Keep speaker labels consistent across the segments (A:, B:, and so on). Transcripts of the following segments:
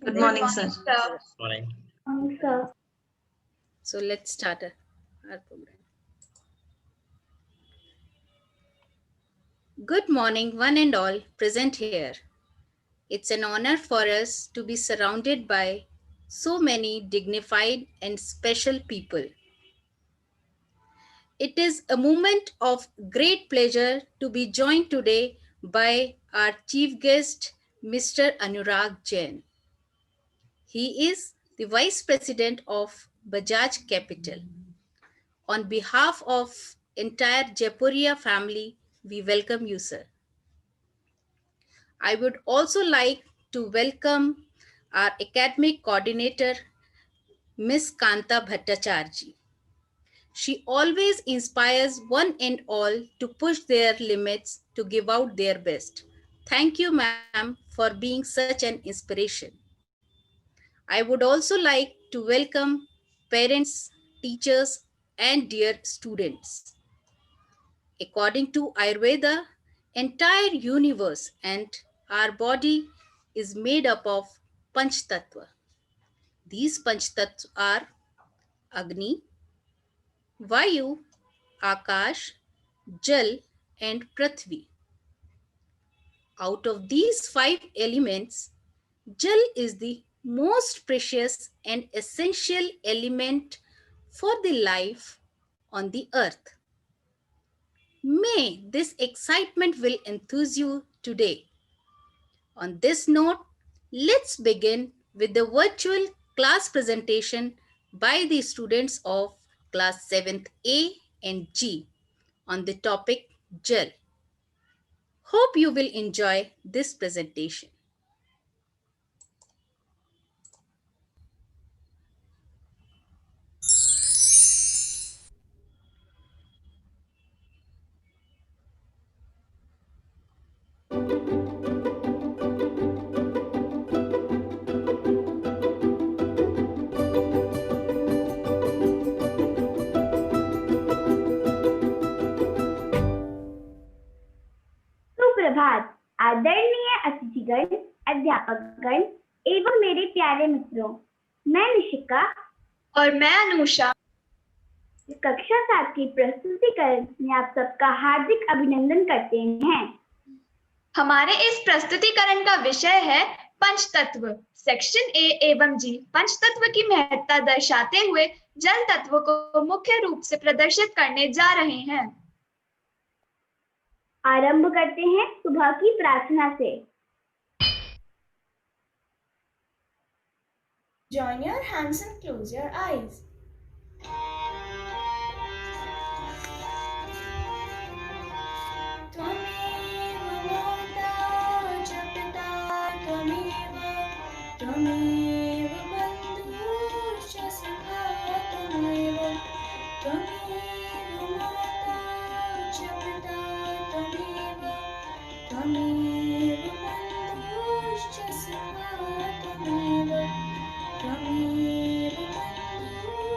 A: Good
B: Good
A: morning, sir.
B: morning, sir.
C: Morning.
D: Sir.
E: So let's start our program. Good morning, one and all present here. It's an honor for us to be surrounded by so many dignified and special people. It is a moment of great pleasure to be joined today by our chief guest, Mr. Anurag Jain. He is the Vice President of Bajaj Capital. On behalf of entire Jaipuria family, we welcome you, sir. I would also like to welcome our academic coordinator, Miss Kanta Bhattacharji. She always inspires one and all to push their limits to give out their best. Thank you, ma'am, for being such an inspiration. I would also like to welcome parents, teachers, and dear students. According to Ayurveda, entire universe and our body is made up of Panch Tattva. These Panch Tattva are Agni, Vayu, Akash, Jal, and Prithvi. Out of these five elements, Jal is the most precious and essential element for the life on the earth. May this excitement will enthuse you today. On this note, let's begin with the virtual class presentation by the students of class 7th A and G on the topic gel. Hope you will enjoy this presentation.
D: सुप्रभात आदरणीय अतिथिगण अध्यापकगण एवं मेरे प्यारे मित्रों, मैं निशिका
B: और मैं अनुषा
D: कक्षा 7 की प्रस्तुतिकरण में आप सबका हार्दिक अभिनंदन करते हैं।
B: हमारे इस प्रस्तुतिकरण का विषय है पंचतत्व। सेक्शन ए एवं जी पंचतत्व की महत्ता दर्शाते हुए जल तत्व को मुख्य रूप से प्रदर्शित करने जा रहे हैं।
D: आरंभ करते हैं सुबह की प्रार्थना से।
F: Join your hands and close your eyes. त्वमेव माता च पिता त्वमेव त्वमेव बन्धुश्च सखा त्वमेव त्वमेव माता च पिता त्वमेव त्वमेव बन्धुश्च सखा त्वमेव त्वमेव बन्धुश्च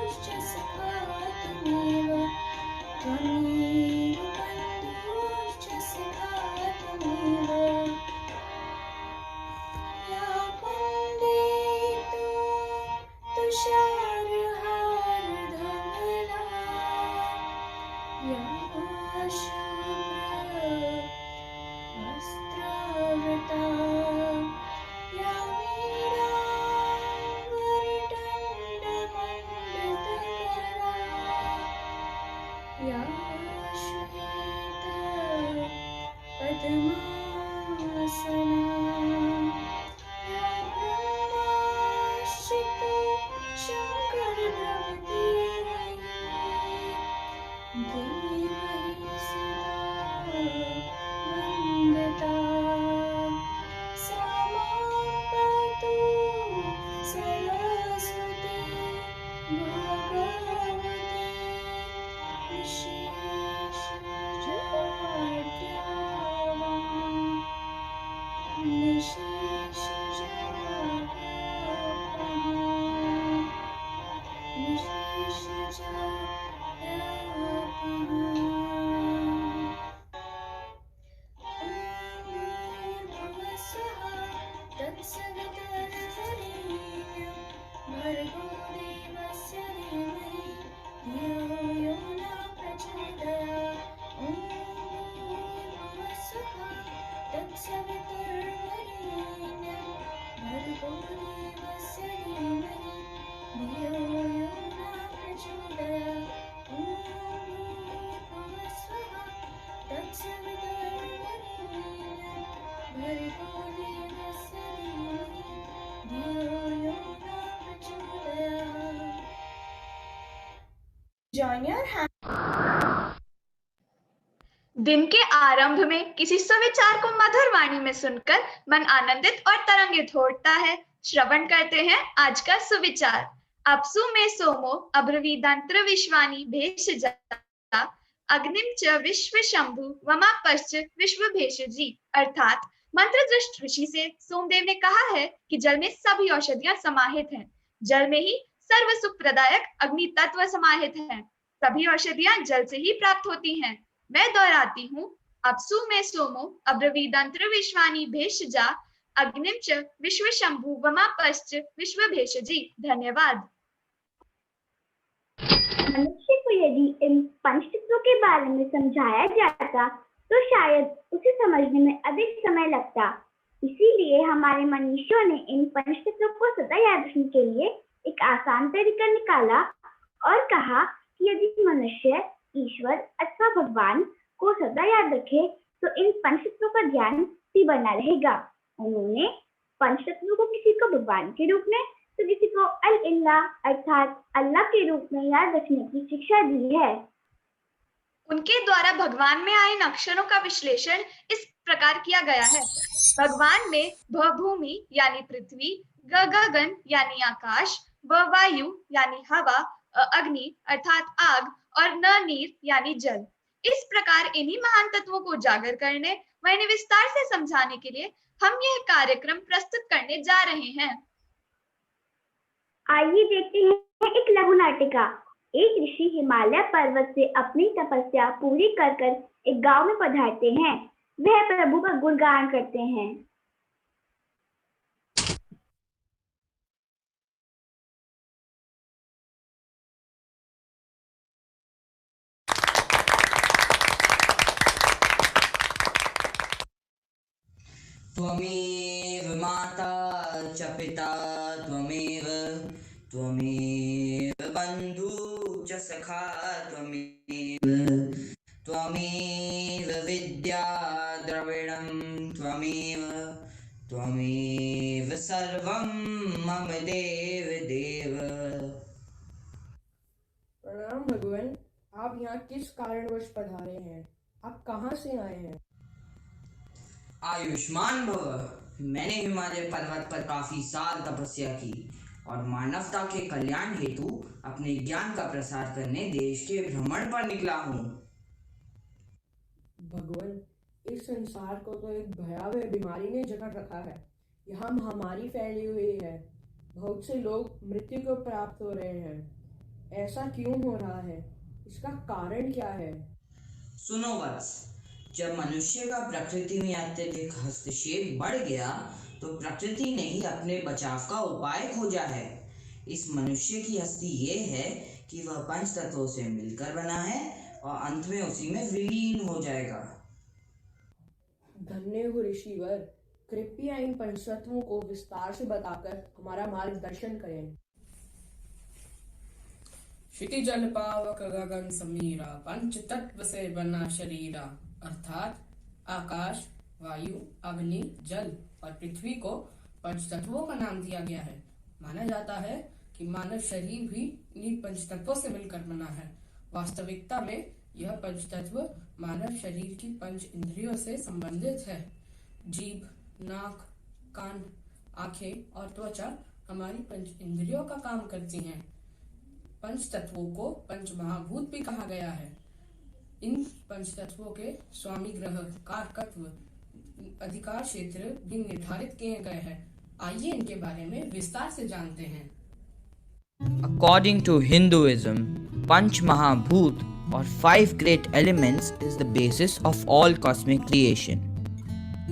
F: join your hand.
B: दिन के आरंभ में किसी सुविचार को मधुर वाणी में सुनकर मन आनंदित और तरंगित हो उठता है। श्रवण करते हैं आज का सुविचार। अपसु में सोमो अब्रवीदांत्र विश्वानी भेषजा अग्निम च विश्व शंभु वमापश्च विश्व भेषजी। अर्थात मंत्र दृष्ट ऋषि से सोमदेव ने कहा है कि जल में सभी औषधियां समाहित हैं। जल में ही सर्व सुख प्रदायक अग्नि तत्व समाहित है। सभी औषधियां जल से ही प्राप्त होती हैं। मैं दोहराती हूँ, अपसु में सोमो अब्रवीदांत्र विश्वानी भेषजा अग्निम च विश्व शंभु वमापश्च विश्व भेषजी। धन्यवाद।
D: मनुष्य को यदि इन पंचतत्वों के बारे में समझाया जाता तो शायद उसे समझने में अधिक समय लगता। इसीलिए हमारे मनीषियों ने इन पंचतत्वों को सदा याद रखने के लिए एक आसान तरीका निकाला और कहा कि यदि मनुष्य ईश्वर अथवा भगवान को सदा याद रखे तो इन पंचतत्वों का ध्यान भी बना रहेगा। उन्होंने पंचतत्वों को किसी को भगवान के रूप में तो किसी को अल-इल्लाह अर्थात अल्लाह के रूप में याद रखने की शिक्षा दी है।
B: उनके द्वारा भगवान में आए इन अक्षरों का विश्लेषण इस प्रकार किया गया है। भगवान में भ भूमि यानी पृथ्वी, ग गगन यानी आकाश, व वायु यानी हवा, अग्नि अर्थात आग और न नीर यानी जल। इस प्रकार इन्हीं महान तत्वों को उजागर करने व इन्हें विस्तार से समझाने के लिए हम यह कार्यक्रम प्रस्तुत करने जा रहे हैं।
D: आइए देखते हैं एक लघु नाटिका। एक ऋषि हिमालय पर्वत से अपनी तपस्या पूरी कर कर एक गांव में पधारते हैं। वह प्रभु का गुणगान करते हैं।
A: त्वमेव माता च पिता त्वमेव बन्धु च सखा त्वमेव विद्या द्रविणं त्वमेव सर्वं मम देव देव।
C: प्रणाम भगवान, आप यहाँ किस कारणवश पधारे हैं? आप कहाँ से आए हैं?
A: आयुष्मान भव। मैंने हिमालय पर्वत पर काफी साल तपस्या की और मानवता के कल्याण हेतु अपने ज्ञान का प्रसार करने देश के भ्रमण पर निकला हूँ।
C: भगवान, इस संसार को तो एक भयावह बीमारी ने जकड़ रखा है। यहाँ महामारी फैली हुई है। बहुत से लोग मृत्यु को प्राप्त हो रहे हैं। ऐसा क्यों हो रहा है? इसका कारण क्या है?
A: सुनो वत्स, जब मनुष्य का प्रकृति में अत्यधिक हस्तक्षेप बढ़ गया तो प्रकृति ने ही अपने बचाव का उपाय खोजा है। इस मनुष्य की हस्ती ये है कि वह पंच तत्वों से मिलकर बना है और अंत में उसी में विलीन हो जाएगा।
C: धन्य हो ऋषिवर, कृपया इन पंचतत्वों को विस्तार से बताकर हमारा मार्गदर्शन करें।
G: क्षिति जल पावक गगन समीरा पंच तत्व से बना शरीरा। अर्थात आकाश, वायु, अग्नि, जल और पृथ्वी को पंचतत्वों का नाम दिया गया है। माना जाता है कि मानव शरीर भी इन्हीं पंचतत्वों से मिलकर बना है। वास्तविकता में यह पंचतत्व मानव शरीर की पंच इंद्रियों से संबंधित है। जीभ, नाक, कान, आंखें और त्वचा हमारी पंच इंद्रियों का काम करती हैं। पंचतत्वों को पंच महाभूत भी कहा गया है। इन पंचतत्वों के स्वामी ग्रह, कारकत्व, अधिकार क्षेत्र भी निर्धारित किए गए हैं। आइए इनके बारे में विस्तार से जानते हैं।
H: According to Hinduism, Panch Mahabhut or 5 great elements is the basis of all cosmic creation.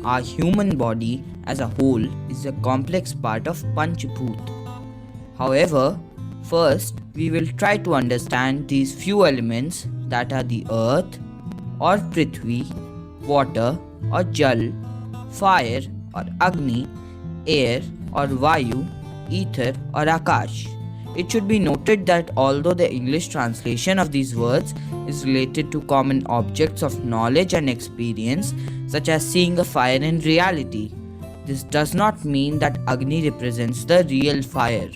H: Our human body as a whole is a complex part of Panch Bhut. However, first we will try to understand these few elements that are the earth or Prithvi, water or Jal, fire or Agni, air or Vayu, ether or Akash. It should be noted that although the English translation of these words is related to common objects of knowledge and experience, such as seeing a fire in reality, this does not mean that Agni represents the real fire.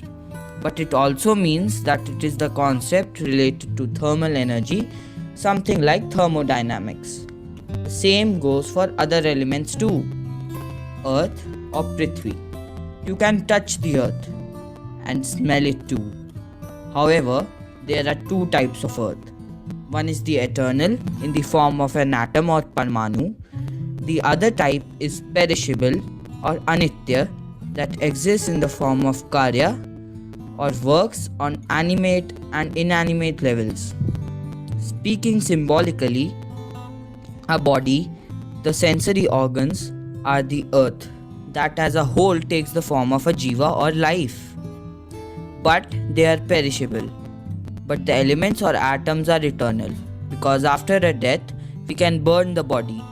H: but it also means that it is the concept related to thermal energy, something like thermodynamics. The same goes for other elements too. Earth or Prithvi. You can touch the earth and smell it too. However, there are two types of earth. One is the eternal in the form of an atom or Parmanu. The other type is perishable or anitya that exists in the form of karya or works on animate and inanimate levels. Speaking symbolically, a body, the sensory organs are the earth that as a whole takes the form of a jiva or life. But they are perishable. But the elements or atoms are eternal because after a death we can burn the body.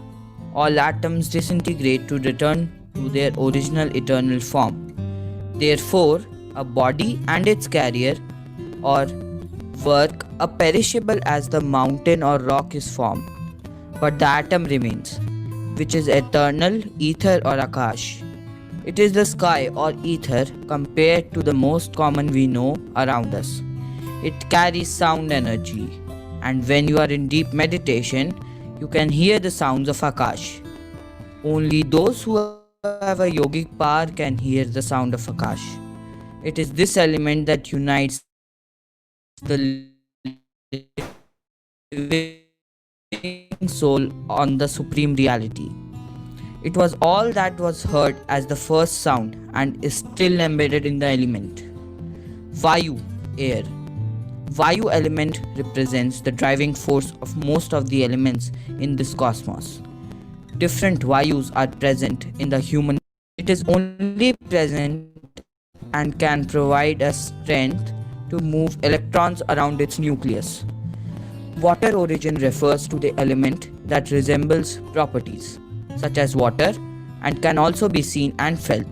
H: All atoms disintegrate to return to their original eternal form. Therefore, a body and its carrier or work are perishable as the mountain or rock is formed. But the atom remains, which is eternal, ether or akash. It is the sky or ether compared to the most common we know around us. It carries sound energy, and when you are in deep meditation, you can hear the sounds of Akash. Only those who have a yogic power can hear the sound of Akash. It is this element that unites the living soul on the supreme reality. It was all that was heard as the first sound and is still embedded in the element. Vayu, air. Vayu element represents the driving force of most of the elements in this cosmos. Different Vayus are present in the human. It is only present and can provide us strength to move electrons around its nucleus. Water origin refers to the element that resembles properties, such as water, and can also be seen and felt.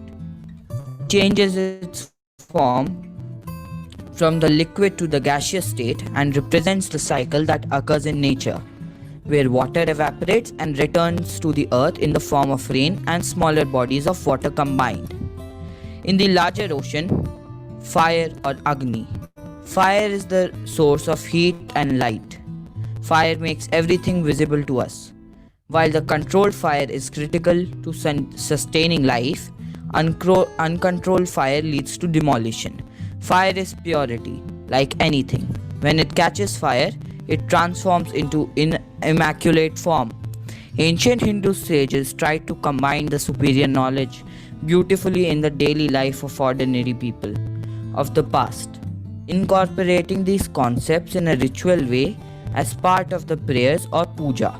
H: It changes its form from the liquid to the gaseous state and represents the cycle that occurs in nature, where water evaporates and returns to the earth in the form of rain and smaller bodies of water combined. In the larger ocean, fire or Agni. Fire is the source of heat and light. Fire makes everything visible to us. While the controlled fire is critical to sustaining life, uncontrolled fire leads to demolition. Fire is purity, like anything. When it catches fire, it transforms into immaculate form. Ancient Hindu sages tried to combine the superior knowledge beautifully in the daily life of ordinary people of the past, incorporating these concepts in a ritual way as part of the prayers or puja.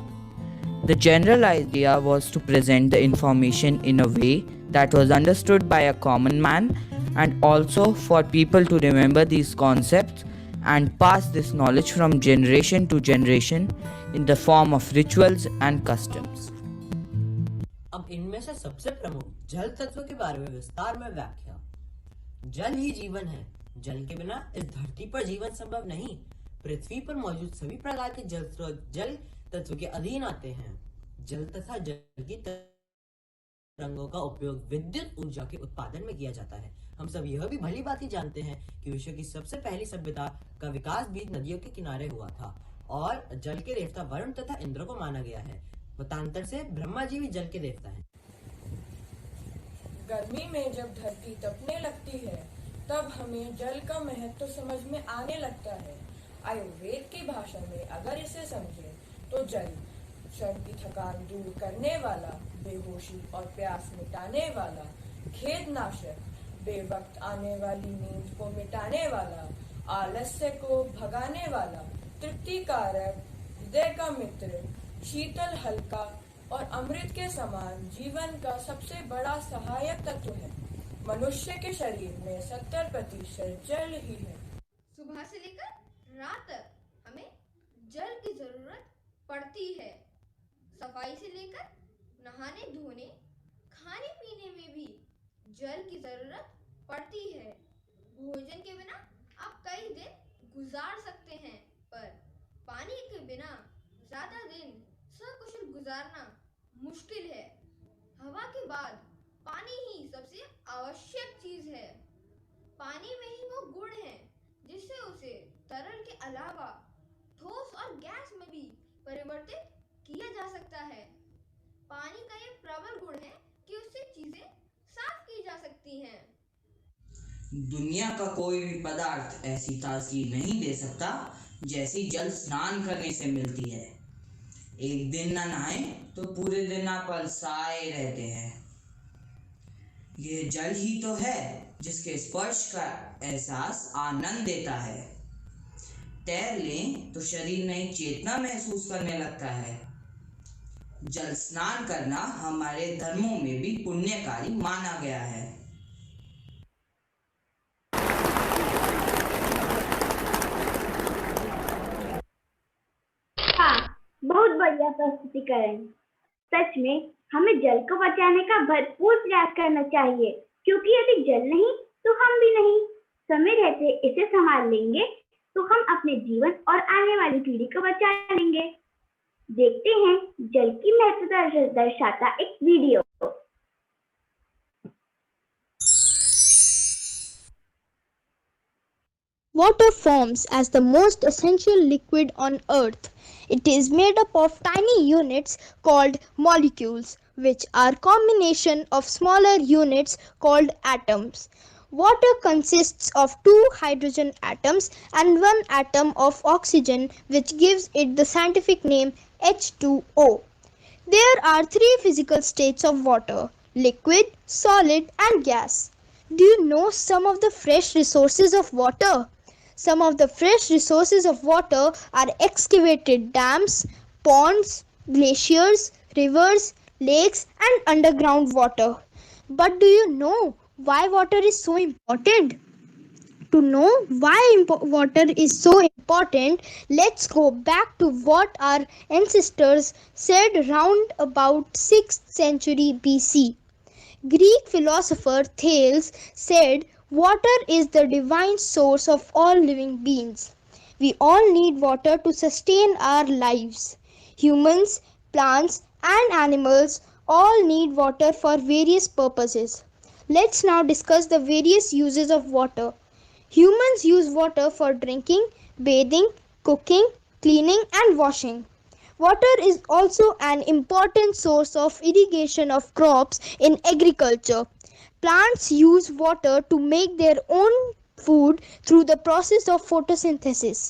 H: The general idea was to present the information in a way that was understood by a common man and also for people to remember these concepts and pass this knowledge from generation to generation in the form of rituals and customs.
I: अब इनमें से सबसे प्रमुख जल तत्व के बारे में विस्तार में व्याख्या। जल ही जीवन है। जल के बिना इस धरती पर जीवन संभव नहीं। पृथ्वी पर मौजूद सभी प्रकार के जल स्रोत जल तत्व के अधीन आते हैं। जल तथा जल की तरंगों का उपयोग विद्युत ऊर्जा के उत्पादन में किया जाता है। हम सब यह भी भली भांति जानते हैं कि विश्व की सबसे पहली सभ्यता का विकास भी नदियों के किनारे हुआ था और जल के देवता वरुण तथा इंद्र को माना गया है। मतांतर से ब्रह्मा जी भी जल के देवता हैं।
C: गर्मी में जब धरती तपने लगती है तब हमें जल का महत्व समझ में आने लगता है। आयुर्वेद की भाषा में अगर इसे समझें तो जल शरीर की थकान दूर करने वाला, बेहोशी और प्यास मिटाने वाला, खेद नाशक, बेवक्त आने वाली नींद को मिटाने वाला, आलस्य को भगाने वाला, तृप्ति कारक, हृदय का मित्र, शीतल हल्का और अमृत के समान जीवन का सबसे बड़ा सहायक तत्व है। मनुष्य के शरीर में 70% जल ही है।
J: सुबह से लेकर रात तक हमें जल की जरूरत पड़ती है। सफाई से लेकर नहाने धोने, खाने पीने में भी जल की जरूरत पड़ती है। भोजन के बिना आप कई दिन गुजार सकते हैं, पर पानी के बिना ज्यादा दिन सकुशल गुजारना मुश्किल है। हवा के बाद पानी ही सबसे आवश्यक चीज है। पानी पानी में ही वो गुण है जिससे उसे तरल के अलावा ठोस और गैस में भी परिवर्तित किया जा सकता है। पानी का ये प्रबल गुण है कि उससे चीजें साफ की जा सकती हैं।
A: दुनिया का कोई भी पदार्थ ऐसी तासीर नहीं दे सकता जैसी जल स्नान करने से मिलती है। एक दिन ना नहाएं तो पूरे दिन आप अलसाए रहते हैं। यह जल ही तो है जिसके स्पर्श का एहसास आनंद देता है। तैर लें तो शरीर नई चेतना महसूस करने लगता है। जल स्नान करना हमारे धर्मों में भी पुण्यकारी माना गया है।
D: हाँ, बहुत बढ़िया प्रस्तुतिकरण। सच में हमें जल को बचाने का भरपूर प्रयास करना चाहिए, क्योंकि यदि जल नहीं तो हम भी नहीं। समय रहते इसे संभाल लेंगे तो हम अपने जीवन और आने वाली पीढ़ी को बचा लेंगे। देखते हैं जल की महत्वता दर्शाता एक video.
K: Water forms as the most essential liquid on Earth. It is made up of tiny units called molecules, which are combination of smaller units called atoms. Water consists of 2 hydrogen atoms and 1 atom of oxygen, which gives it the scientific name H2O. There are 3 physical states of water: liquid, solid and gas. Do you know some of the fresh resources of water? Some of the fresh resources of water are excavated dams, ponds, glaciers, rivers, lakes and underground water. But do you know why water is so important? To know why water is so important, let's go back to what our ancestors said round about 6th century BC. Greek philosopher Thales said, "Water is the divine source of all living beings." We all need water to sustain our lives. Humans, plants, and animals all need water for various purposes. Let's now discuss the various uses of water. Humans use water for drinking, bathing, cooking, cleaning, and washing. Water is also an important source of irrigation of crops in agriculture. Plants use water to make their own food through the process of photosynthesis.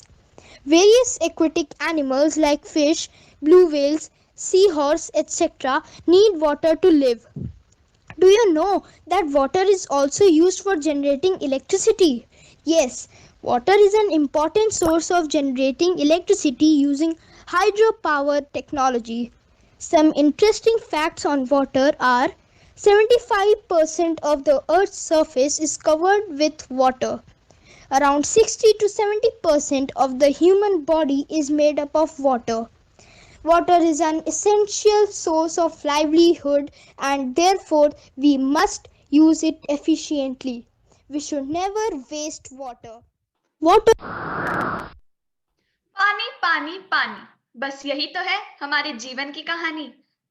K: Various aquatic animals like fish, blue whales, seahorse, etc. need water to live. Do you know that water is also used for generating electricity? Yes, water is an important source of generating electricity using hydropower technology. Some interesting facts on water are 75% of the Earth's surface is covered with water. Around 60 to 70% of the human body is made up of water. Water is an essential source of livelihood and therefore we must use it efficiently. We should never waste water. Water.
B: पानी पानी पानी, बस यही तो है हमारे जीवन की कहानी।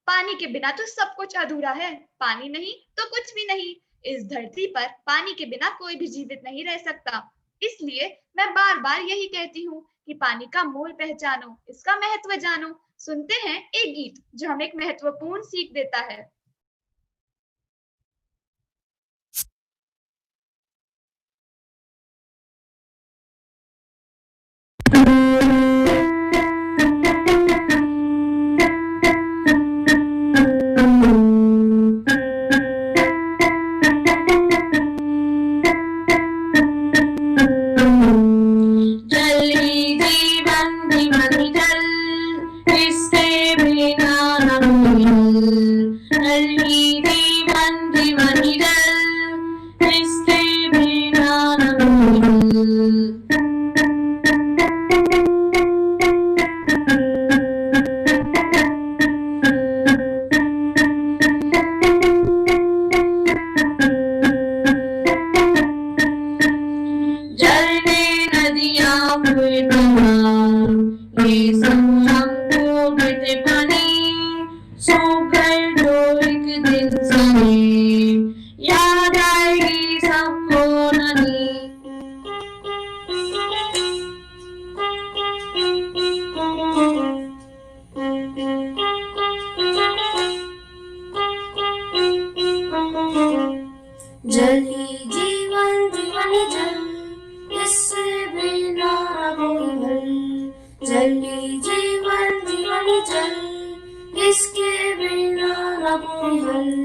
B: पानी के बिना तो सब कुछ अधूरा है। पानी नहीं तो कुछ भी नहीं। इस धरती पर पानी के बिना कोई भी जीवित नहीं रह सकता। इसलिए मैं बार बार यही कहती हूँ कि पानी का मोल पहचानो, इसका महत्व जानो। सुनते हैं एक गीत जो हमें एक महत्वपूर्ण सीख देता है।
F: जीवन जीवन ही जल, इससे बिना न कोई हल। जल ही जीवन जीवन ही जल, इसके बिना न कोई हल।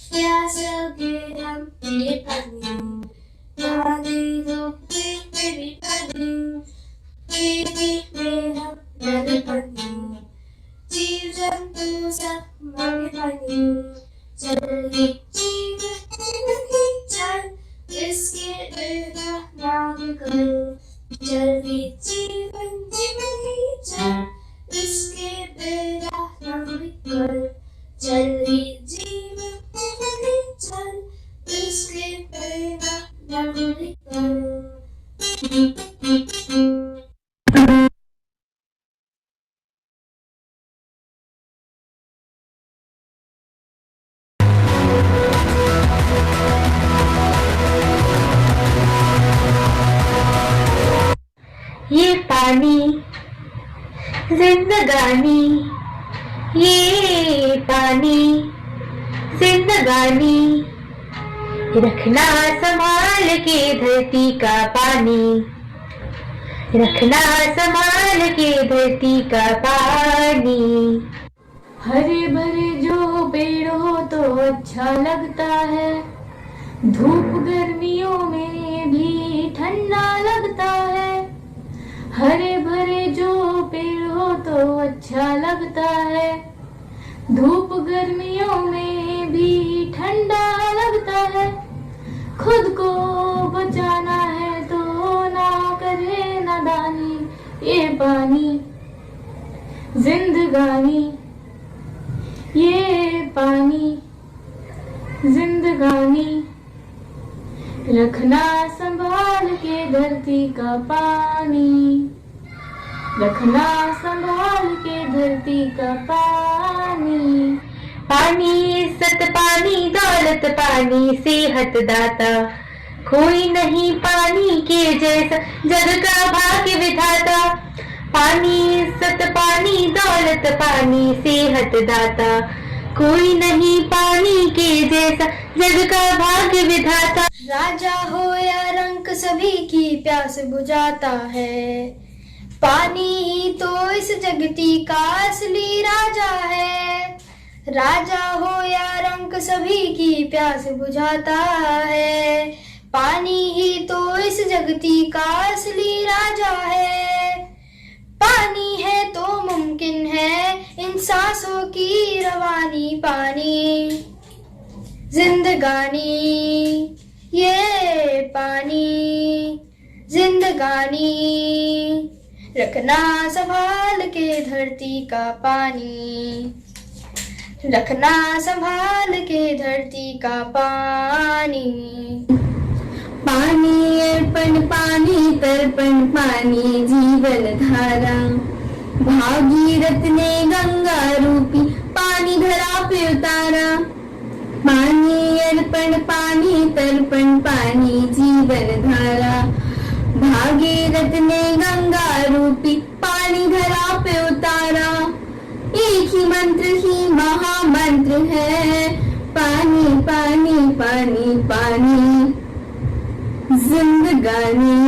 F: प्यास लगे हम ये पानी, पानी दो मेरी पानी, खेती में हम लगे पानी, जीव जंतु सब मांगे पानी। जल ही जीवन जीवन ही जल, इसके बिना ना कोई हल। जल ही जीवन जीवन ही जल, इसके बिना ना कोई हल। जल ही जीवन जीवन ही जल, इसके बिना ना कोई हल।
L: ये पानी जिंदगानी, ये पानी जिंदगानी, रखना संभाल के धरती का पानी, रखना संभाल के धरती का पानी। हरे भरे जो पेड़ हो तो अच्छा लगता है, धूप गर्मियों में भी ठंडा लगता है। हरे भरे जो पेड़ हो तो अच्छा लगता है, धूप गर्मियों में भी ठंडा लगता है। खुद को बचाना है तो ना करे नादानी, ये पानी जिंदगानी, ये पानी जिंदगानी, रखना संभाल के धरती का पानी, रखना संभाल के धरती का पानी। पानी इज्जत पानी दौलत पानी सेहत दाता, कोई नहीं पानी के जैसा जग का भाग्य विधाता। पानी इज्जत पानी दौलत पानी सेहत दाता, कोई नहीं पानी के जैसा जग का भाग्य विधाता।
F: राजा हो या रंक सभी की प्यास बुझाता है, पानी ही तो इस जगती का असली राजा है। राजा हो या रंक सभी की प्यास बुझाता है, पानी ही तो इस जगती का असली राजा है। पानी है तो मुमकिन है इन सांसों की रवानी, पानी जिंदगानी, ये पानी जिंदगानी, रखना संभाल के धरती का पानी, रखना संभाल के धरती का पानी।
L: पानी अर्पण पानी तर्पण पानी जीवन धारा, भागीरथ ने गंगा रूपी पानी धरा पे उतारा। पानी अर्पण पानी तर्पण पानी जीवन धारा, भागीरथ ने गंगा रूपी पानी धरा पे उतारा। एक ही मंत्र ही महामंत्र है, पानी पानी पानी पानी जिंदगानी,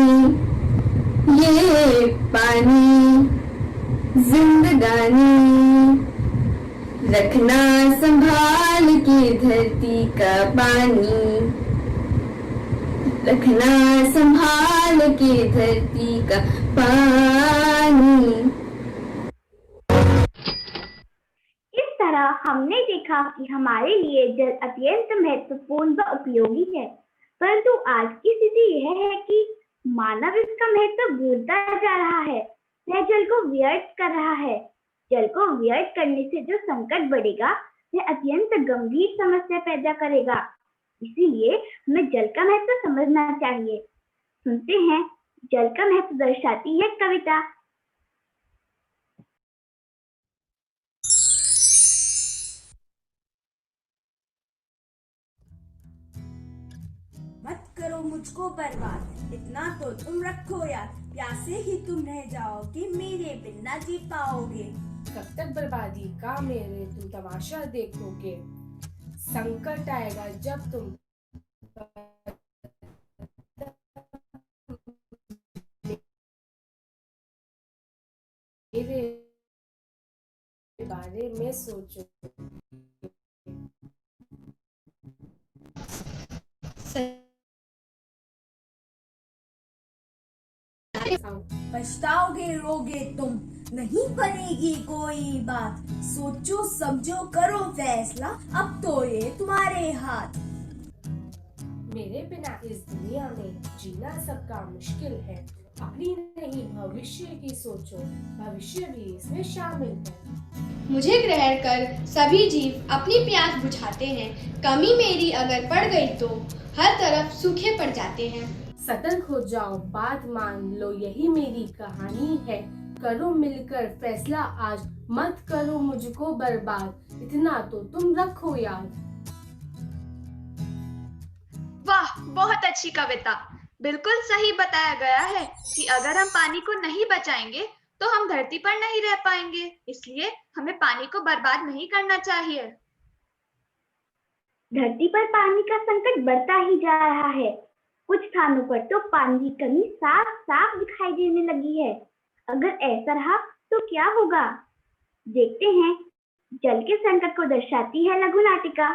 L: ये पानी जिंदगानी, रखना संभाल के धरती का पानी, रखना संभाल के धरती का पानी।
D: इस तरह हमने देखा कि हमारे लिए जल अत्यंत महत्वपूर्ण व उपयोगी है, परंतु आज की स्थिति यह है कि मानव इसका महत्व भूलता जा रहा है। वह जल को व्यर्थ कर रहा है। जल को व्यर्थ करने से जो संकट बढ़ेगा वह अत्यंत गंभीर समस्या पैदा करेगा। इसीलिए हमें जल का महत्व समझना चाहिए। सुनते हैं जल का महत्व दर्शाती है कविता।
M: करो मुझको बर्बाद, इतना तो तुम रखो याद, प्यासे ही तुम रह जाओगे, मेरे बिन ना जी पाओगे।
C: कब तक बर्बादी का मेरे तुम तमाशा देखोगे, संकट आएगा जब तुम मेरे बारे में सोचो।
M: पछताओगे रोगे तुम, नहीं बनेगी कोई बात, सोचो समझो करो फैसला, अब तो ये तुम्हारे हाथ।
C: मेरे बिना इस दुनिया में जीना सबका मुश्किल है, अपनी नहीं भविष्य की सोचो, भविष्य भी इसमें शामिल है।
N: मुझे ग्रहण कर सभी जीव अपनी प्यास बुझाते हैं, कमी मेरी अगर पड़ गई तो हर तरफ सूखे पड़ जाते हैं।
C: सतर्क हो जाओ, बात मान लो, यही मेरी कहानी है, करो मिलकर फैसला आज, मत करो मुझको बर्बाद, इतना तो तुम रखो याद।
B: वाह, बहुत अच्छी कविता। बिल्कुल सही बताया गया है कि अगर हम पानी को नहीं बचाएंगे तो हम धरती पर नहीं रह पाएंगे, इसलिए हमें पानी को बर्बाद नहीं करना चाहिए।
D: धरती पर पानी का संकट बढ़ता ही जा रहा है, कुछ स्थानों पर तो पानी की कमी साफ साफ दिखाई देने लगी है। अगर ऐसा रहा तो क्या होगा? देखते हैं, जल के संकट को दर्शाती है लघु नाटिका।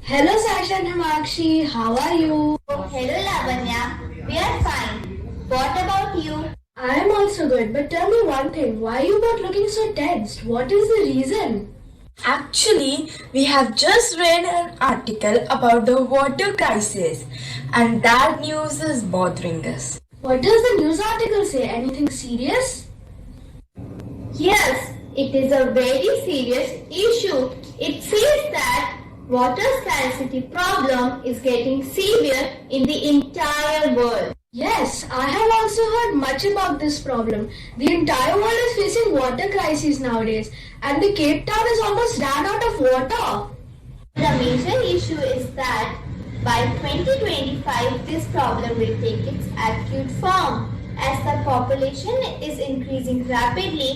F: Hello Sasha and Himakshi, how are you?
D: Hello Lavanya, we are fine. What about you?
F: I am also good, but tell me one thing, why are you both looking so tensed? What is the reason?
O: Actually, we have just read an article about the water crisis, and that news is bothering us.
F: What does the news article say? Anything serious?
D: Yes, it is a very serious issue. It says that water scarcity problem is getting severe in the entire world.
F: Yes, I have also heard much about this problem. The entire world is facing water crisis nowadays, and the Cape Town is almost ran out of water.
D: The major issue is that by 2025, this problem will take its acute form as the population is increasing rapidly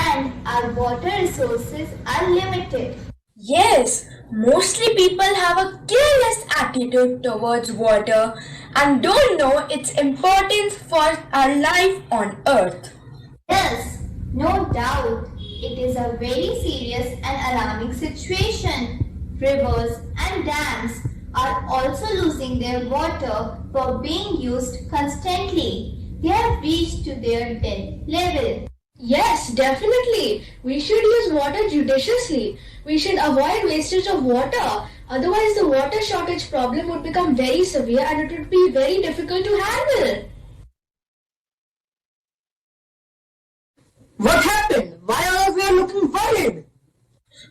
D: and our water resources are limited.
O: Yes, mostly people have a careless attitude towards water and don't know its importance for our life on earth.
D: Yes, no doubt. It is a very serious and alarming situation. Rivers and dams are also losing their water for being used constantly. They have reached to their dead level.
F: Yes, definitely. We should use water judiciously. We should avoid wastage of water. Otherwise, the water shortage problem would become very severe and it would be very difficult to handle.
P: What happened? Why are we looking worried?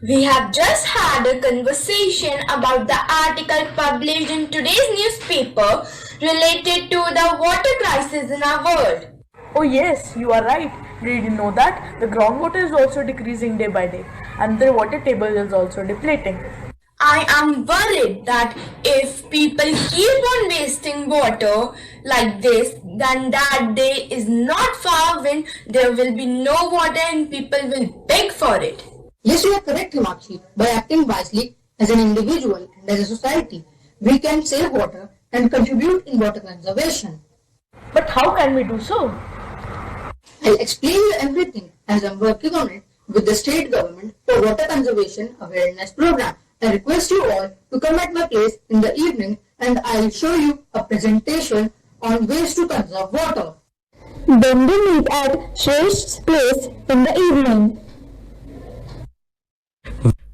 O: We have just had a conversation about the article published in today's newspaper related to the water crisis in our world.
Q: Oh yes, you are right. Did you know that the groundwater is also decreasing day by day and the water table is also depleting?
O: I am worried that if people keep on wasting water like this, then that day is not far when there will be no water and people will beg for it.
P: Yes, you are correct, Himakshi. By acting wisely as an individual and as a society, we can save water and contribute in water conservation.
Q: But how can we do so?
P: I'll explain you everything as I'm working on it with the state government for water conservation awareness program. I request you all to come at my place in the evening and I'll show you a presentation on ways to conserve water.
L: Then we meet at Shresh's place in the evening.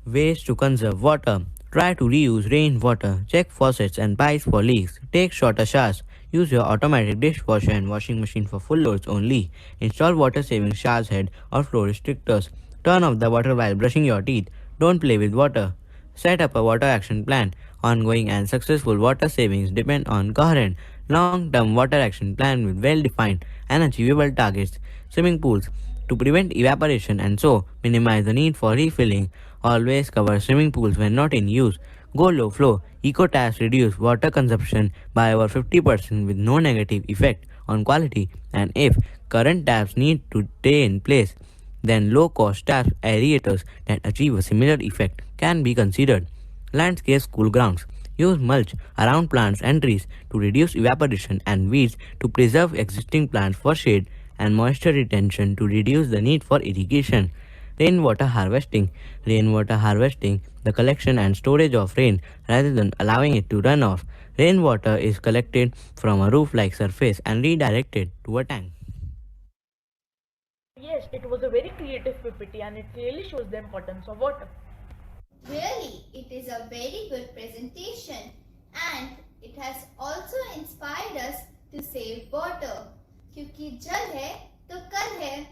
R: Ways to conserve water. Try to reuse rainwater. Check faucets and pipes for leaks. Take shorter showers. Use your automatic dishwasher and washing machine for full loads only. Install water-saving showers head or flow restrictors. Turn off the water while brushing your teeth. Don't play with water. Set up a water action plan. Ongoing and successful water savings depend on coherent, long-term water action plan with well-defined and achievable targets. Swimming pools. to prevent evaporation and so minimize the need for refilling. Always cover swimming pools when not in use. Go low flow. Eco taps reduce water consumption by over 50% with no negative effect on quality, and if current taps need to stay in place, then low-cost tap aerators that achieve a similar effect can be considered. Landscape school grounds. Use mulch around plants and trees to reduce evaporation and weeds to preserve existing plants for shade and moisture retention to reduce the need for irrigation. Rainwater harvesting. Rainwater harvesting, the collection and storage of rain rather than allowing it to run off. Rainwater is collected from a roof-like surface and redirected to a tank.
Q: Yes, it was a very creative PPT and it clearly shows the importance of water.
J: Really, it is a very good presentation and it has also inspired us to save water. क्योंकि जल है तो कल है.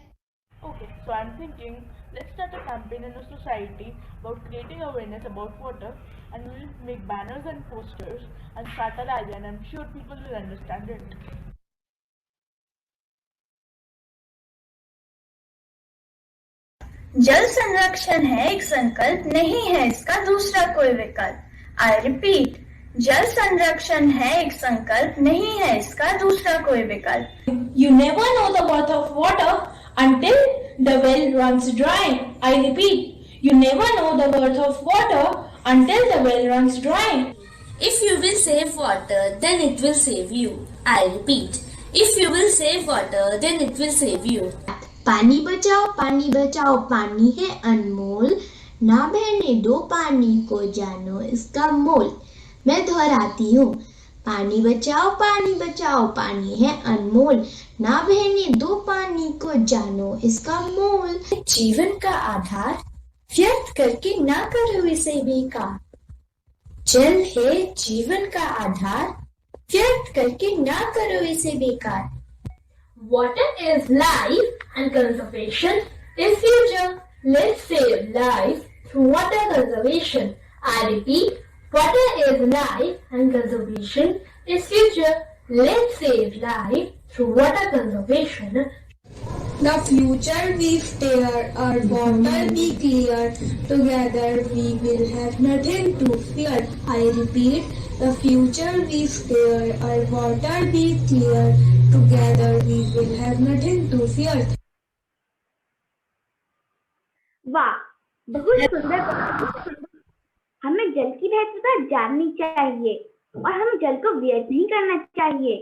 Q: Okay, so I'm thinking let's start a campaign in a society about creating awareness about water, and we'll make banners and posters and start a rally, and I'm sure people will understand it.
B: जल संरक्षण है एक संकल्प, नहीं है इसका दूसरा कोई विकल्प. आई रिपीट, जल संरक्षण है एक संकल्प, नहीं है इसका दूसरा कोई विकल्प.
L: You never know the worth of water until the well runs dry. I repeat, you never know the worth of water until the well runs dry.
O: If you will save water, then it will save you. I repeat, if you will save water, then it will save you.
K: पानी बचाओ, पानी है अनमोल, ना बहने दो पानी को, जानो इसका मोल. मैं दोहराती हूँ, पानी बचाओ, पानी है अनमोल, ना बहने दो पानी को, जानो इसका मोल.
F: जीवन का आधार व्यर्थ करके ना करो इसे बेकार. जल है जीवन का आधार, व्यर्थ करके ना करो इसे बेकार.
L: Water is life and conservation is future. Let's save life through water conservation. I repeat, water is life and conservation is future. Let's save life through water conservation.
F: The future we steer, our water be clear. Together we will have nothing to fear. I repeat, the future we steer, our water be clear. Together we will have nothing to fear.
D: वाह, बहुत सुंदर. हमें जल की महत्वता जाननी चाहिए और हमें जल को व्यर्थ नहीं करना चाहिए.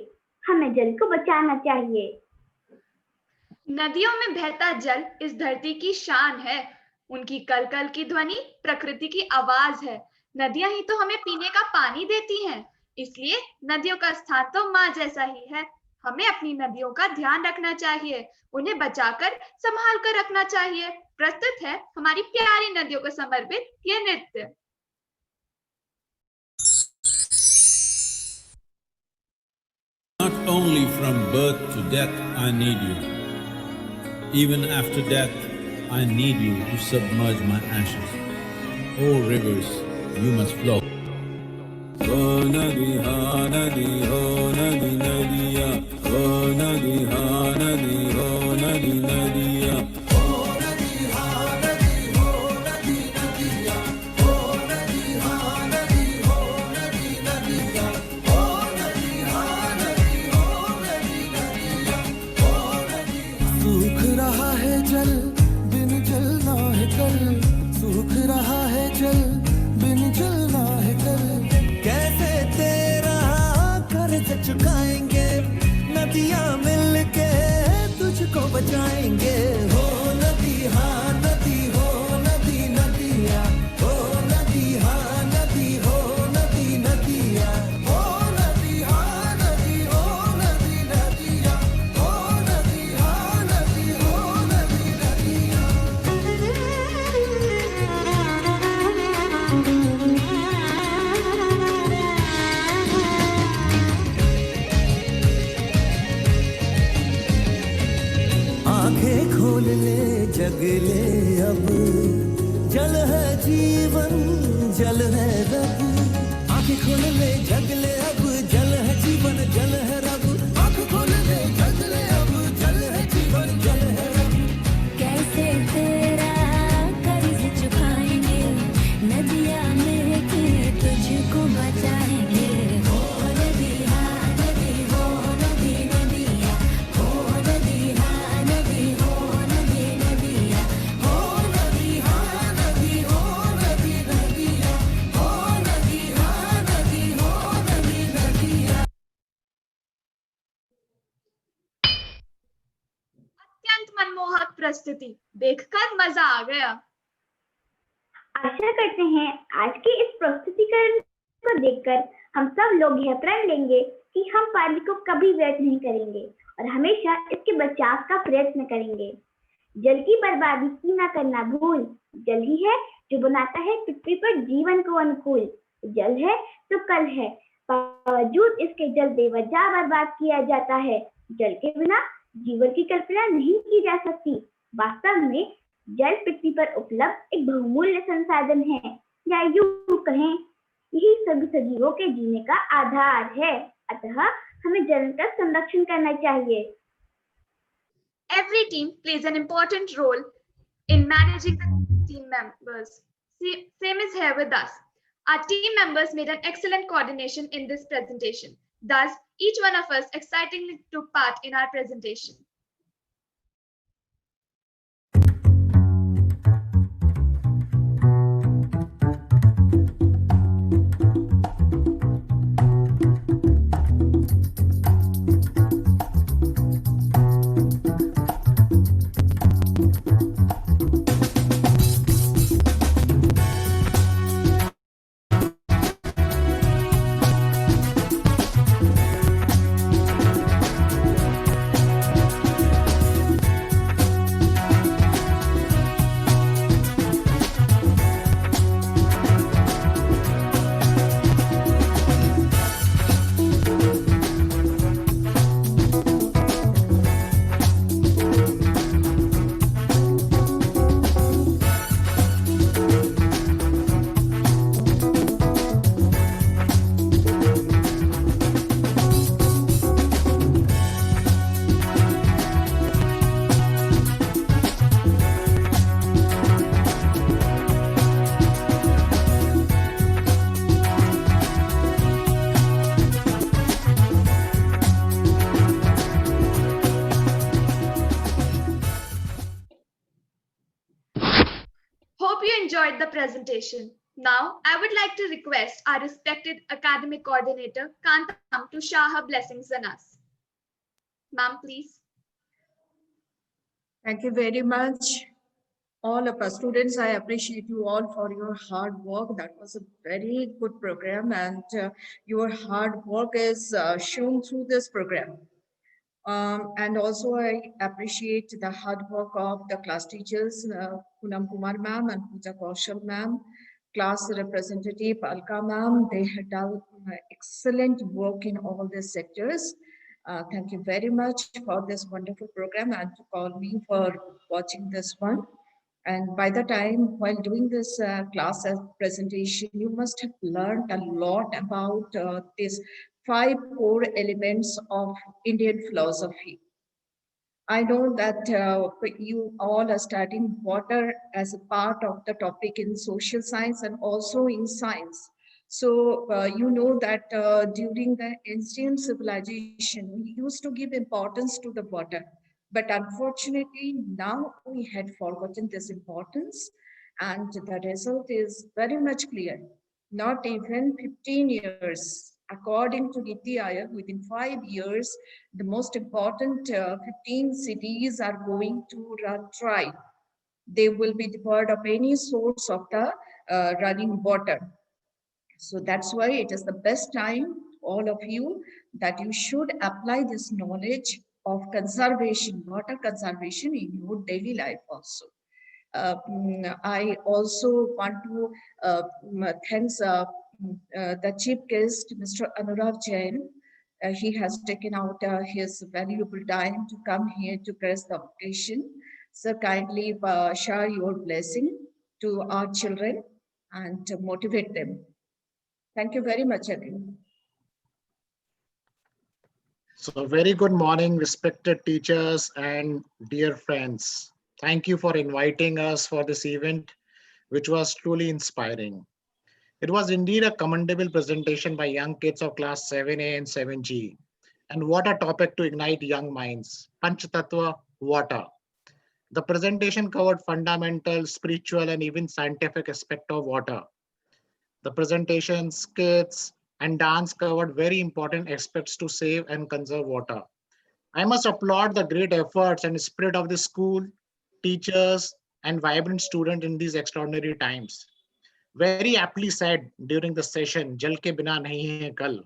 D: हमें जल को बचाना चाहिए.
B: नदियों में बहता जल इस धरती की शान है. उनकी कल कल की ध्वनि प्रकृति की आवाज है. नदियां ही तो हमें पीने का पानी देती हैं. इसलिए नदियों का स्थान तो माँ जैसा ही है. हमें अपनी नदियों का ध्यान रखना चाहिए, उन्हें बचाकर संभाल कर रखना चाहिए. प्रस्तुत है हमारी प्यारी नदियों को समर्पित ये नृत्य.
S: Not only from birth to death I need you. Even after death, I need you to submerge my ashes. Oh rivers, you must flow. Oh nadi ha nadi, oh nadi nadiya, oh nadi ha nadi, oh nadi nadiya. Oh nadi ha nadi, oh nadi nadiya, oh nadi ha nadi, oh nadi nadiya, oh nadi ha nadi, oh nadi nadiya, oh nadi. सूख रहा है जल बिन जलना है कल, सूख रहा है जल बिन जलना है कल. कैसे तेरा कर्ज चुकाएंगे, नदियां मिलके तुझको बचाएंगे. हो नदी हाँ नदी, हो नदी नदिया, हो नदी हाँ नदी, हो नदी नदिया, हो नदी हाँ नदी, हो नदी नदिया, हो नदी हाँ नदी, हो नदी नदिया. आंखें खोल ले जग ले अब, जल है जीवन जल है रब. आंखें खोल ले जग ले अब, जल है जीवन जल है रब. आंखें खोल ले जग ले अब, जल है जीवन जल है रब.
B: मनमोहक प्रस्तुति देखकर मजा आ गया।
D: आशा करते हैं आज के इस प्रस्तुतिकरण को देखकर हम सब लोग यह प्रण लेंगे कि हम पानी को कभी व्यर्थ नहीं करेंगे और हमेशा इसके बचाव का प्रयत्न करेंगे। जल की बर्बादी की ना करना भूल, जल ही है जो बनाता है पृथ्वी पर जीवन को अनुकूल। जल है तो कल है, बावजूद इसके जल बेवजह बर्बाद किया जाता है। जल के बिना जीवन की कल्पना नहीं की जा सकती। वास्तव में जल पृथ्वी पर उपलब्ध एक बहुमूल्य संसाधन है, या यूं कहें यही सभी सजीवों के जीने का आधार है। अतः हमें जल का संरक्षण करना चाहिए।
B: Every team plays an important role in managing the team members. Same is here with us. Our team members made an excellent coordination in this presentation. Thus, each one of us excitingly took part in our presentation. Hope you enjoyed the presentation. Now, I would like to request our respected academic coordinator, Kantam, to shower her blessings on us. Ma'am, please.
T: Thank you very much. All of us students, I appreciate you all for your hard work. That was a very good program, and your hard work is shown through this program. And also I appreciate the hard work of the class teachers, Poonam Kumar ma'am and Pooja Kaushal ma'am, class representative Alka ma'am. They had done excellent work in all these sectors. Thank you very much for this wonderful program and to call me for watching this one. And by the time while doing this class presentation, you must have learned a lot about these 5 core elements of Indian philosophy. I know that you all are studying water as a part of the topic in social science and also in science. So you know that during the ancient civilization, we used to give importance to the water. But unfortunately, now we had forgotten this importance, and the result is very much clear. Not even 15 years, according to Niti Aayog, within 5 years, the most important 15 cities are going to run dry. They will be deprived of any source of the running water. So that's why it is the best time, all of you, that you should apply this knowledge of conservation, water conservation in your daily life also. I also want to thank the chief guest, Mr. Anurag Jain. He has taken out his valuable time to come here to grace the occasion. So kindly share your blessing to our children and to motivate them. Thank you very much, again.
U: So very good morning, respected teachers and dear friends. Thank you for inviting us for this event, which was truly inspiring. It was indeed a commendable presentation by young kids of class 7A and 7G. And what a topic to ignite young minds. Panchtattva, water. The presentation covered fundamental, spiritual, and even scientific aspect of water. The presentation, skits, and dance covered very important aspects to save and conserve water. I must applaud the great efforts and spirit of the school, teachers, and vibrant students in these extraordinary times. Very aptly said during the session, Jal ke bina nahi hai kal.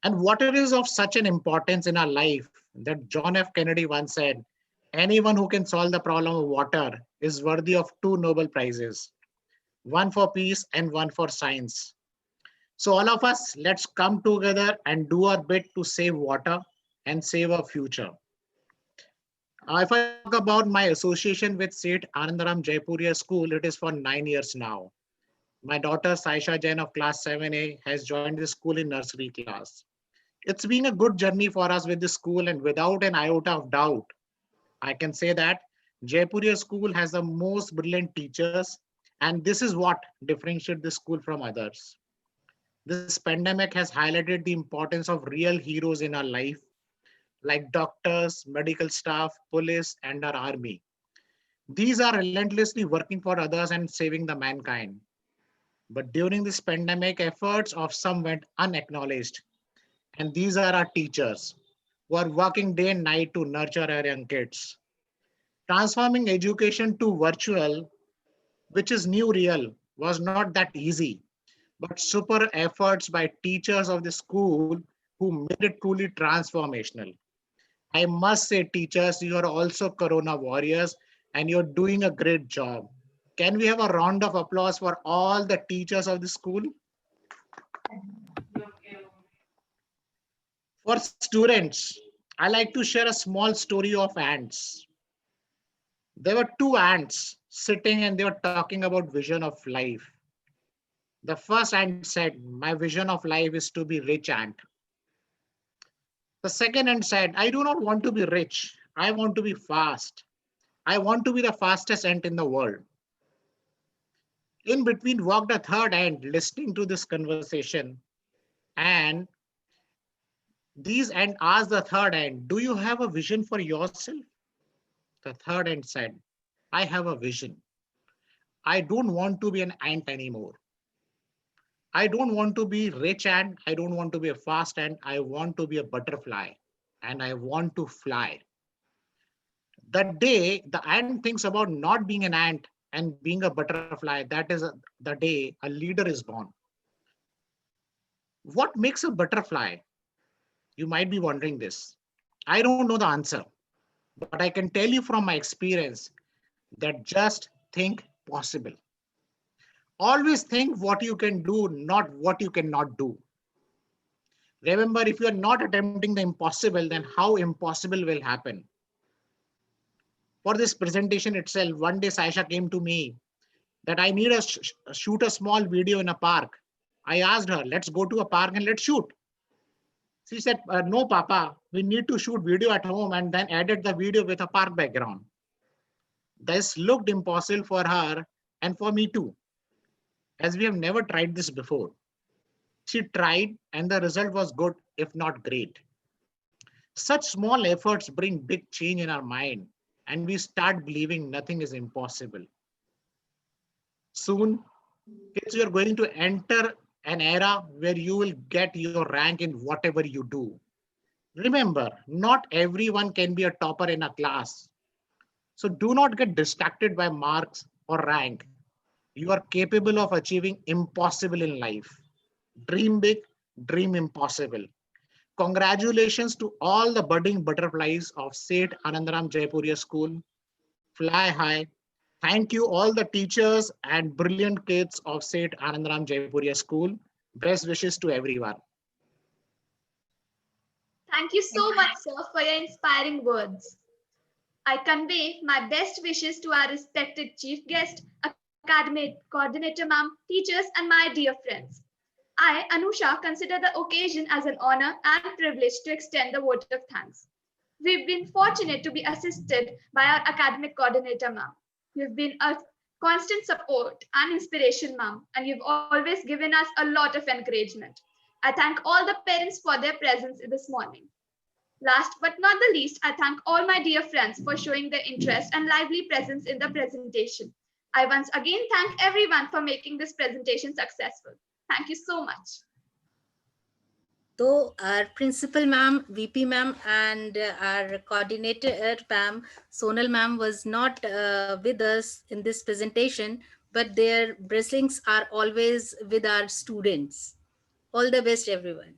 U: And water is of such an importance in our life that John F. Kennedy once said, anyone who can solve the problem of water is worthy of 2 Nobel Prizes, one for peace and one for science. So all of us, let's come together and do our bit to save water and save our future. If I talk about my association with St. Anandaram Jaipuria School, it is for 9 years now. My daughter Saisha Jain of class 7A has joined the school in nursery class. It's been a good journey for us with the school, and without an iota of doubt, I can say that Jaipuria School has the most brilliant teachers, and this is what differentiates the school from others. This pandemic has highlighted the importance of real heroes in our life, like doctors, medical staff, police, and our army. These are relentlessly working for others and saving the mankind. But during this pandemic, efforts of some went unacknowledged. And these are our teachers who are working day and night to nurture our young kids. Transforming education to virtual, which is new real, was not that easy, but super efforts by teachers of the school who made it truly transformational. I must say, teachers, you are also Corona warriors and you're doing a great job. Can we have a round of applause for all the teachers of the school? For students, I like to share a small story of ants. There were 2 ants sitting and they were talking about vision of life. The first ant said, my vision of life is to be rich ant. The second ant said, I do not want to be rich. I want to be fast. I want to be the fastest ant in the world. In between walked a third ant listening to this conversation, and these ant asked the third ant, do you have a vision for yourself? The third ant said, I have a vision. I don't want to be an ant anymore. I don't want to be rich ant. I don't want to be a fast ant. I want to be a butterfly and I want to fly. That day, the ant thinks about not being an ant and being a butterfly. That is the day a leader is born. What makes a butterfly? You might be wondering this. I don't know the answer, but I can tell you from my experience that just think possible. Always think what you can do, not what you cannot do. Remember, if you are not attempting the impossible, then how impossible will happen? For this presentation itself, one day Saisha came to me that I need to shoot a small video in a park. I asked her, let's go to a park and let's shoot. She said, no, Papa, we need to shoot video at home, and then edit the video with a park background. This looked impossible for her and for me too, as we have never tried this before. She tried and the result was good, if not great. Such small efforts bring big change in our mind and we start believing nothing is impossible. Soon, kids, you are going to enter an era where you will get your rank in whatever you do. Remember, not everyone can be a topper in a class. So do not get distracted by marks or rank. You are capable of achieving impossible in life. Dream big, dream impossible. Congratulations to all the budding butterflies of St. Anandaram Jaipuria School. Fly high. Thank you all the teachers and brilliant kids of St. Anandaram Jaipuria School. Best wishes to everyone.
B: Thank you so much, sir, for your inspiring words. I convey my best wishes to our respected chief guest, academic coordinator ma'am, teachers, and my dear friends. I, Anusha, consider the occasion as an honor and privilege to extend the vote of thanks. We've been fortunate to be assisted by our academic coordinator ma'am. You've been a constant support and inspiration, ma'am, and you've always given us a lot of encouragement. I thank all the parents for their presence this morning. Last but not the least, I thank all my dear friends for showing their interest and lively presence in the presentation. I once again thank everyone for making this presentation successful. Thank you so much.
E: Though our principal ma'am, VP ma'am, and our coordinator ma'am, Sonal ma'am, was not with us in this presentation, but their blessings are always with our students. All the best, everyone.